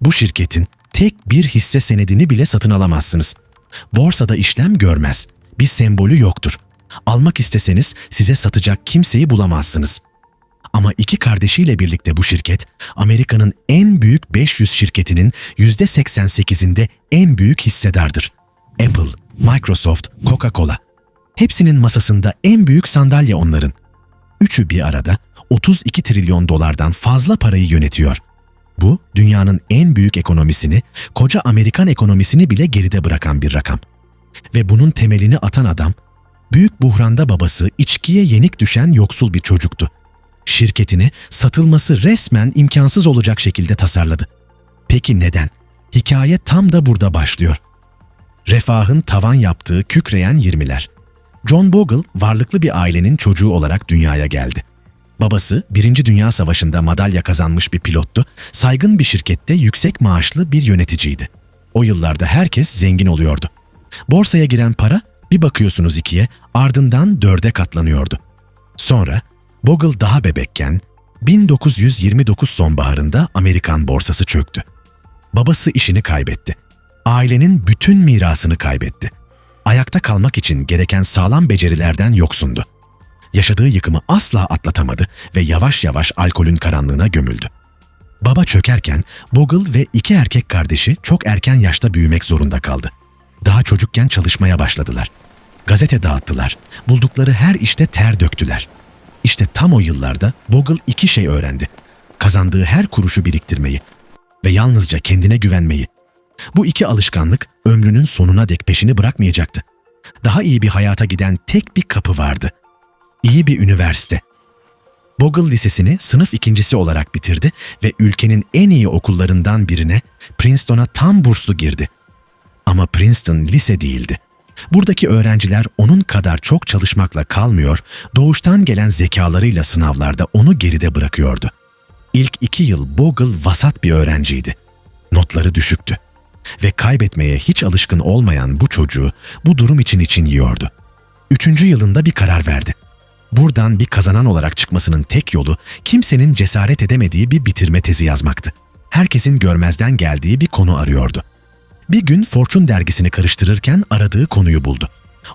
Bu şirketin tek bir hisse senedini bile satın alamazsınız. Borsada işlem görmez. Bir sembolü yoktur. Almak isteseniz size satacak kimseyi bulamazsınız. Ama iki kardeşiyle birlikte bu şirket, Amerika'nın en büyük 500 şirketinin %88'inde en büyük hissedardır. Apple, Microsoft, Coca-Cola. Hepsinin masasında en büyük sandalye onların. Üçü bir arada 32 trilyon dolardan fazla parayı yönetiyor. Bu, dünyanın en büyük ekonomisini, koca Amerikan ekonomisini bile geride bırakan bir rakam. Ve bunun temelini atan adam, büyük buhranda babası içkiye yenik düşen yoksul bir çocuktu. Şirketini satılması resmen imkansız olacak şekilde tasarladı. Peki neden? Hikaye tam da burada başlıyor. Refahın tavan yaptığı kükreyen 20'ler. John Bogle varlıklı bir ailenin çocuğu olarak dünyaya geldi. Babası 1. Dünya Savaşı'nda madalya kazanmış bir pilottu, saygın bir şirkette yüksek maaşlı bir yöneticiydi. O yıllarda herkes zengin oluyordu. Borsaya giren para bir bakıyorsunuz 2'ye, ardından 4'e katlanıyordu. Sonra Bogle daha bebekken 1929 sonbaharında Amerikan borsası çöktü. Babası işini kaybetti. Ailenin bütün mirasını kaybetti. Ayakta kalmak için gereken sağlam becerilerden yoksundu. Yaşadığı yıkımı asla atlatamadı ve yavaş yavaş alkolün karanlığına gömüldü. Baba çökerken Bogle ve 2 erkek kardeşi çok erken yaşta büyümek zorunda kaldı. Daha çocukken çalışmaya başladılar. Gazete dağıttılar. Buldukları her işte ter döktüler. İşte tam o yıllarda Bogle 2 şey öğrendi. Kazandığı her kuruşu biriktirmeyi ve yalnızca kendine güvenmeyi. Bu 2 alışkanlık ömrünün sonuna dek peşini bırakmayacaktı. Daha iyi bir hayata giden tek bir kapı vardı. İyi bir üniversite. Bogle lisesini sınıf 2.'si olarak bitirdi ve ülkenin en iyi okullarından birine, Princeton'a tam burslu girdi. Ama Princeton lise değildi. Buradaki öğrenciler onun kadar çok çalışmakla kalmıyor, doğuştan gelen zekalarıyla sınavlarda onu geride bırakıyordu. İlk 2 yıl Bogle vasat bir öğrenciydi. Notları düşüktü. Ve kaybetmeye hiç alışkın olmayan bu çocuğu bu durum için yiyordu. 3. yılında bir karar verdi. Buradan bir kazanan olarak çıkmasının tek yolu kimsenin cesaret edemediği bir bitirme tezi yazmaktı. Herkesin görmezden geldiği bir konu arıyordu. Bir gün Fortune dergisini karıştırırken aradığı konuyu buldu.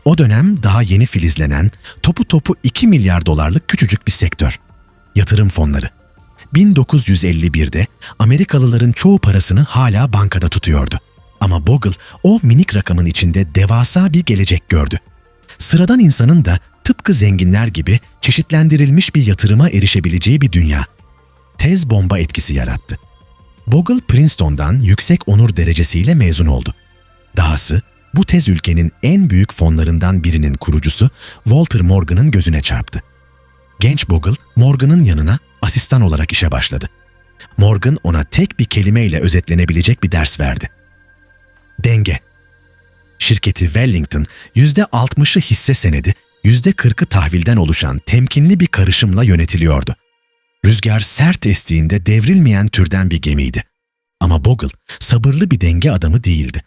O dönem daha yeni filizlenen, topu 2 milyar dolarlık küçücük bir sektör. Yatırım fonları. 1951'de Amerikalıların çoğu parasını hala bankada tutuyordu. Ama Bogle o minik rakamın içinde devasa bir gelecek gördü. Sıradan insanın da tıpkı zenginler gibi çeşitlendirilmiş bir yatırıma erişebileceği bir dünya. Tez bomba etkisi yarattı. Bogle Princeton'dan yüksek onur derecesiyle mezun oldu. Dahası bu tez ülkenin en büyük fonlarından birinin kurucusu Walter Morgan'ın gözüne çarptı. Genç Bogle, Morgan'ın yanına asistan olarak işe başladı. Morgan ona tek bir kelimeyle özetlenebilecek bir ders verdi. Denge. Şirketi Wellington %60'ı hisse senedi, %40'ı tahvilden oluşan temkinli bir karışımla yönetiliyordu. Rüzgar sert estiğinde devrilmeyen türden bir gemiydi. Ama Bogle sabırlı bir denge adamı değildi.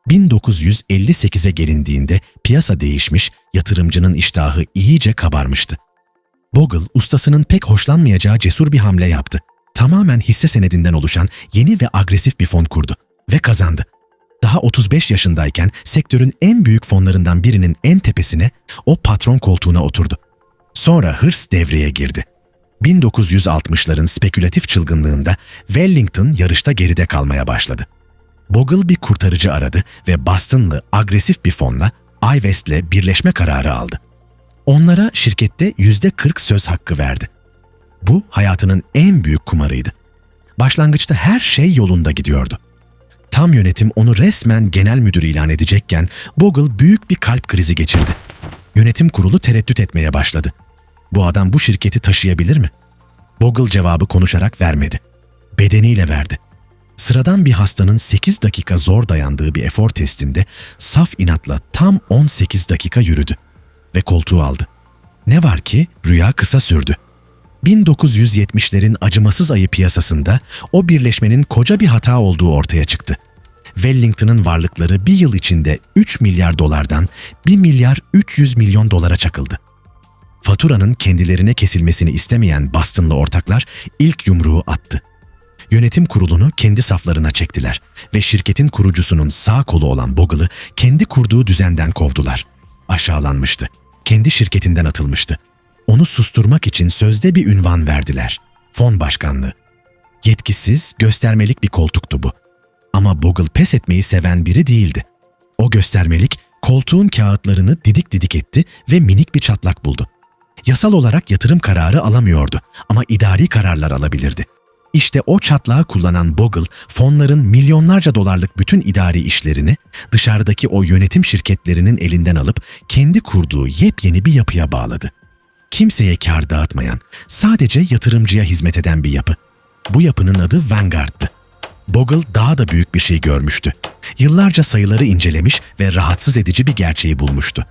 1958'e gelindiğinde piyasa değişmiş, yatırımcının iştahı iyice kabarmıştı. Bogle ustasının pek hoşlanmayacağı cesur bir hamle yaptı. Tamamen hisse senedinden oluşan yeni ve agresif bir fon kurdu ve kazandı. Daha 35 yaşındayken sektörün en büyük fonlarından birinin en tepesine, o patron koltuğuna oturdu. Sonra hırs devreye girdi. 1960'ların spekülatif çılgınlığında Wellington yarışta geride kalmaya başladı. Bogle bir kurtarıcı aradı ve Boston'lı agresif bir fonla iVest'le birleşme kararı aldı. Onlara şirkette %40 söz hakkı verdi. Bu hayatının en büyük kumarıydı. Başlangıçta her şey yolunda gidiyordu. Tam yönetim onu resmen genel müdür ilan edecekken Bogle büyük bir kalp krizi geçirdi. Yönetim kurulu tereddüt etmeye başladı. Bu adam bu şirketi taşıyabilir mi? Bogle cevabı konuşarak vermedi. Bedeniyle verdi. Sıradan bir hastanın 8 dakika zor dayandığı bir efor testinde saf inatla tam 18 dakika yürüdü ve koltuğu aldı. Ne var ki rüya kısa sürdü. 1970'lerin acımasız ayı piyasasında o birleşmenin koca bir hata olduğu ortaya çıktı. Wellington'ın varlıkları bir yıl içinde 3 milyar dolardan 1 milyar 300 milyon dolara çakıldı. Faturanın kendilerine kesilmesini istemeyen Boston'lı ortaklar ilk yumruğu attı. Yönetim kurulunu kendi saflarına çektiler ve şirketin kurucusunun sağ kolu olan Bogle'ı kendi kurduğu düzenden kovdular. Aşağılanmıştı. Kendi şirketinden atılmıştı. Onu susturmak için sözde bir ünvan verdiler. Fon başkanlığı. Yetkisiz, göstermelik bir koltuktu bu. Ama Bogle pes etmeyi seven biri değildi. O göstermelik, koltuğun kağıtlarını didik didik etti ve minik bir çatlak buldu. Yasal olarak yatırım kararı alamıyordu ama idari kararlar alabilirdi. İşte o çatlağı kullanan Bogle, fonların milyonlarca dolarlık bütün idari işlerini dışarıdaki o yönetim şirketlerinin elinden alıp kendi kurduğu yepyeni bir yapıya bağladı. Kimseye kar dağıtmayan, sadece yatırımcıya hizmet eden bir yapı. Bu yapının adı Vanguard'tı. Bogle daha da büyük bir şey görmüştü. Yıllarca sayıları incelemiş ve rahatsız edici bir gerçeği bulmuştu.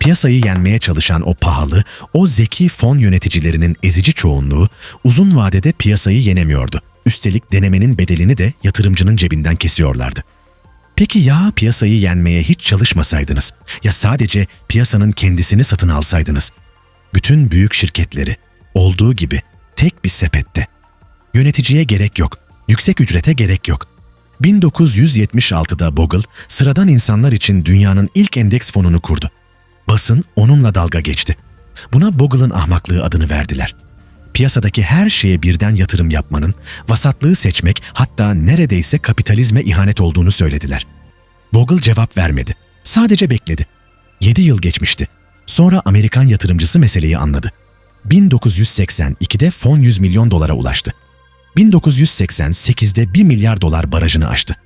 Piyasayı yenmeye çalışan o pahalı, o zeki fon yöneticilerinin ezici çoğunluğu uzun vadede piyasayı yenemiyordu. Üstelik denemenin bedelini de yatırımcının cebinden kesiyorlardı. Peki ya piyasayı yenmeye hiç çalışmasaydınız? Ya sadece piyasanın kendisini satın alsaydınız? Bütün büyük şirketleri olduğu gibi tek bir sepette. Yöneticiye gerek yok, yüksek ücrete gerek yok. 1976'da Bogle, sıradan insanlar için dünyanın ilk endeks fonunu kurdu. Basın onunla dalga geçti. Buna Bogle'ın ahmaklığı adını verdiler. Piyasadaki her şeye birden yatırım yapmanın, vasatlığı seçmek, hatta neredeyse kapitalizme ihanet olduğunu söylediler. Bogle cevap vermedi. Sadece bekledi. 7 yıl geçmişti. Sonra Amerikan yatırımcısı meseleyi anladı. 1982'de fon 100 milyon dolara ulaştı. 1988'de 1 milyar dolar barajını aştı.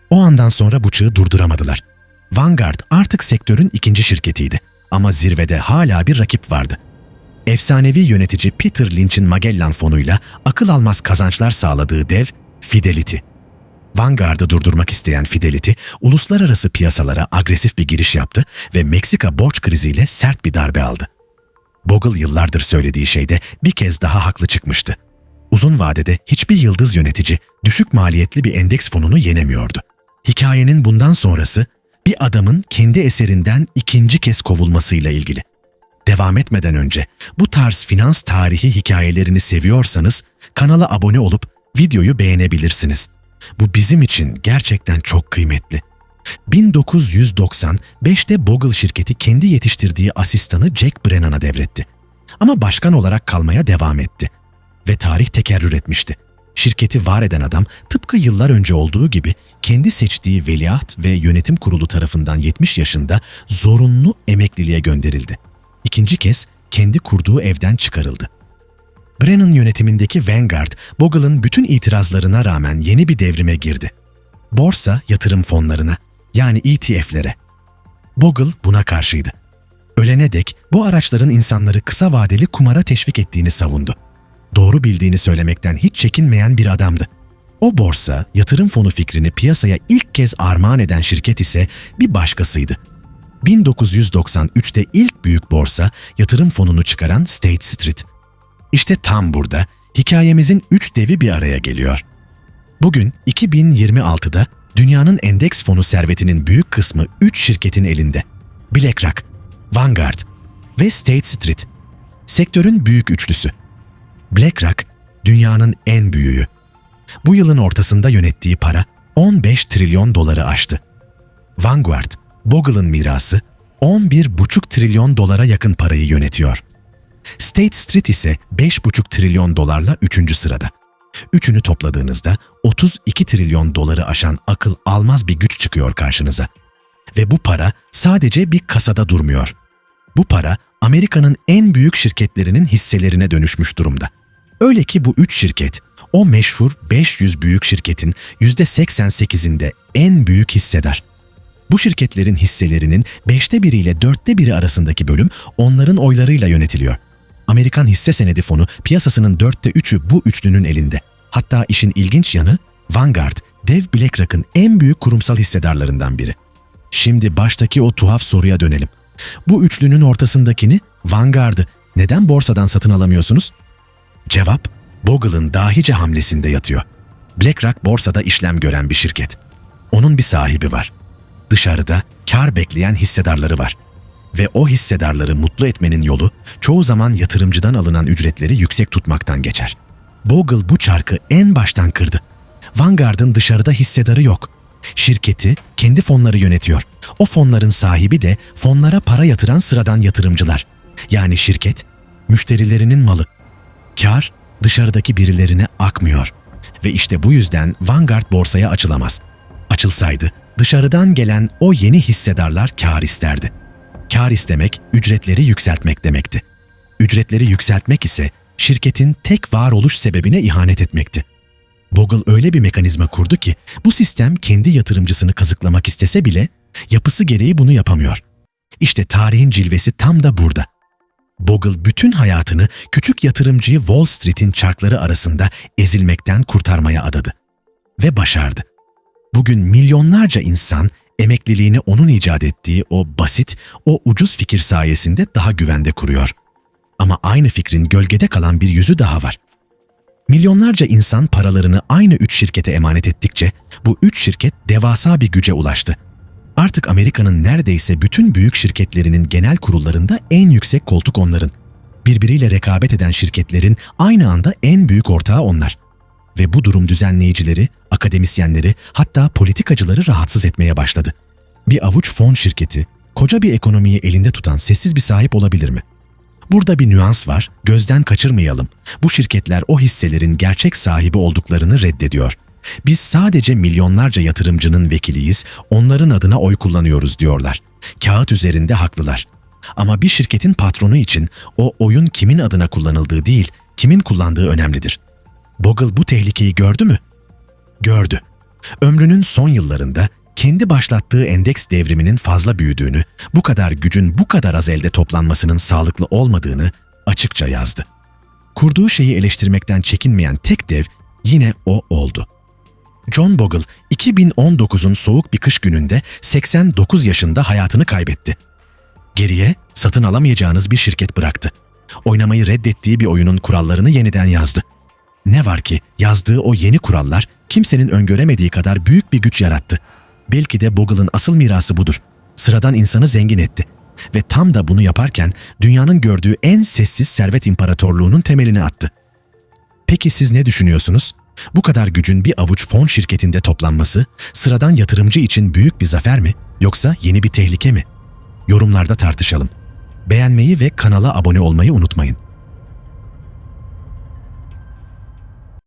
O andan sonra bıçağı durduramadılar. Vanguard artık sektörün ikinci şirketiydi. Ama zirvede hala bir rakip vardı. Efsanevi yönetici Peter Lynch'in Magellan fonuyla akıl almaz kazançlar sağladığı dev Fidelity. Vanguard'ı durdurmak isteyen Fidelity, uluslararası piyasalara agresif bir giriş yaptı ve Meksika borç kriziyle sert bir darbe aldı. Bogle yıllardır söylediği şeyde bir kez daha haklı çıkmıştı. Uzun vadede hiçbir yıldız yönetici düşük maliyetli bir endeks fonunu yenemiyordu. Hikayenin bundan sonrası bir adamın kendi eserinden ikinci kez kovulmasıyla ilgili. Devam etmeden önce bu tarz finans tarihi hikayelerini seviyorsanız kanala abone olup videoyu beğenebilirsiniz. Bu bizim için gerçekten çok kıymetli. 1995'te Bogle şirketi kendi yetiştirdiği asistanı Jack Brennan'a devretti. Ama başkan olarak kalmaya devam etti. Ve tarih tekerrür etmişti. Şirketi var eden adam tıpkı yıllar önce olduğu gibi kendi seçtiği veliaht ve yönetim kurulu tarafından 70 yaşında zorunlu emekliliğe gönderildi. İkinci kez kendi kurduğu evden çıkarıldı. Brennan yönetimindeki Vanguard, Bogle'ın bütün itirazlarına rağmen yeni bir devrime girdi. Borsa yatırım fonlarına, yani ETF'lere. Bogle buna karşıydı. Ölene dek bu araçların insanları kısa vadeli kumara teşvik ettiğini savundu. Doğru bildiğini söylemekten hiç çekinmeyen bir adamdı. O borsa, yatırım fonu fikrini piyasaya ilk kez armağan eden şirket ise bir başkasıydı. 1993'te ilk büyük borsa, yatırım fonunu çıkaran State Street. İşte tam burada hikayemizin 3 devi bir araya geliyor. Bugün 2026'da dünyanın endeks fonu servetinin büyük kısmı 3 şirketin elinde. BlackRock, Vanguard ve State Street. Sektörün büyük üçlüsü. BlackRock, dünyanın en büyüğü. Bu yılın ortasında yönettiği para 15 trilyon doları aştı. Vanguard, Bogle'ın mirası 11,5 trilyon dolara yakın parayı yönetiyor. State Street ise 5,5 trilyon dolarla 3. sırada. Üçünü topladığınızda 32 trilyon doları aşan akıl almaz bir güç çıkıyor karşınıza. Ve bu para sadece bir kasada durmuyor. Bu para Amerika'nın en büyük şirketlerinin hisselerine dönüşmüş durumda. Öyle ki bu 3 şirket, o meşhur 500 büyük şirketin %88'inde en büyük hissedar. Bu şirketlerin hisselerinin 5'te 1 ile 4'te 1 arasındaki bölüm onların oylarıyla yönetiliyor. Amerikan hisse senedi fonu piyasasının 4'te 3'ü bu üçlünün elinde. Hatta işin ilginç yanı Vanguard, dev BlackRock'ın en büyük kurumsal hissedarlarından biri. Şimdi baştaki o tuhaf soruya dönelim. Bu üçlünün ortasındakini, Vanguard'ı neden borsadan satın alamıyorsunuz? Cevap, Bogle'ın dahice hamlesinde yatıyor. BlackRock borsada işlem gören bir şirket. Onun bir sahibi var. Dışarıda kar bekleyen hissedarları var. Ve o hissedarları mutlu etmenin yolu çoğu zaman yatırımcıdan alınan ücretleri yüksek tutmaktan geçer. Bogle bu çarkı en baştan kırdı. Vanguard'ın dışarıda hissedarı yok. Şirketi kendi fonları yönetiyor. O fonların sahibi de fonlara para yatıran sıradan yatırımcılar. Yani şirket, müşterilerinin malı. Kar dışarıdaki birilerine akmıyor. Ve işte bu yüzden Vanguard borsaya açılamaz. Açılsaydı dışarıdan gelen o yeni hissedarlar kar isterdi. Kar istemek, ücretleri yükseltmek demekti. Ücretleri yükseltmek ise şirketin tek varoluş sebebine ihanet etmekti. Bogle öyle bir mekanizma kurdu ki bu sistem kendi yatırımcısını kazıklamak istese bile yapısı gereği bunu yapamıyor. İşte tarihin cilvesi tam da burada. Bogle bütün hayatını küçük yatırımcıyı Wall Street'in çarkları arasında ezilmekten kurtarmaya adadı. Ve başardı. Bugün milyonlarca insan emekliliğini onun icat ettiği o basit, o ucuz fikir sayesinde daha güvende kuruyor. Ama aynı fikrin gölgede kalan bir yüzü daha var. Milyonlarca insan paralarını aynı 3 şirkete emanet ettikçe bu 3 şirket devasa bir güce ulaştı. Artık Amerika'nın neredeyse bütün büyük şirketlerinin genel kurullarında en yüksek koltuk onların. Birbiriyle rekabet eden şirketlerin aynı anda en büyük ortağı onlar. Ve bu durum düzenleyicileri, akademisyenleri, hatta politikacıları rahatsız etmeye başladı. Bir avuç fon şirketi, koca bir ekonomiyi elinde tutan sessiz bir sahip olabilir mi? Burada bir nüans var, gözden kaçırmayalım. Bu şirketler o hisselerin gerçek sahibi olduklarını reddediyor. Biz sadece milyonlarca yatırımcının vekiliyiz, onların adına oy kullanıyoruz diyorlar. Kağıt üzerinde haklılar. Ama bir şirketin patronu için o oyun kimin adına kullanıldığı değil, kimin kullandığı önemlidir. Bogle bu tehlikeyi gördü mü? Gördü. Ömrünün son yıllarında kendi başlattığı endeks devriminin fazla büyüdüğünü, bu kadar gücün bu kadar az elde toplanmasının sağlıklı olmadığını açıkça yazdı. Kurduğu şeyi eleştirmekten çekinmeyen tek dev yine o oldu. John Bogle 2019'un soğuk bir kış gününde 89 yaşında hayatını kaybetti. Geriye satın alamayacağınız bir şirket bıraktı. Oynamayı reddettiği bir oyunun kurallarını yeniden yazdı. Ne var ki yazdığı o yeni kurallar kimsenin öngöremediği kadar büyük bir güç yarattı. Belki de Bogle'ın asıl mirası budur. Sıradan insanı zengin etti. Ve tam da bunu yaparken dünyanın gördüğü en sessiz servet imparatorluğunun temelini attı. Peki siz ne düşünüyorsunuz? Bu kadar gücün bir avuç fon şirketinde toplanması sıradan yatırımcı için büyük bir zafer mi yoksa yeni bir tehlike mi? Yorumlarda tartışalım. Beğenmeyi ve kanala abone olmayı unutmayın.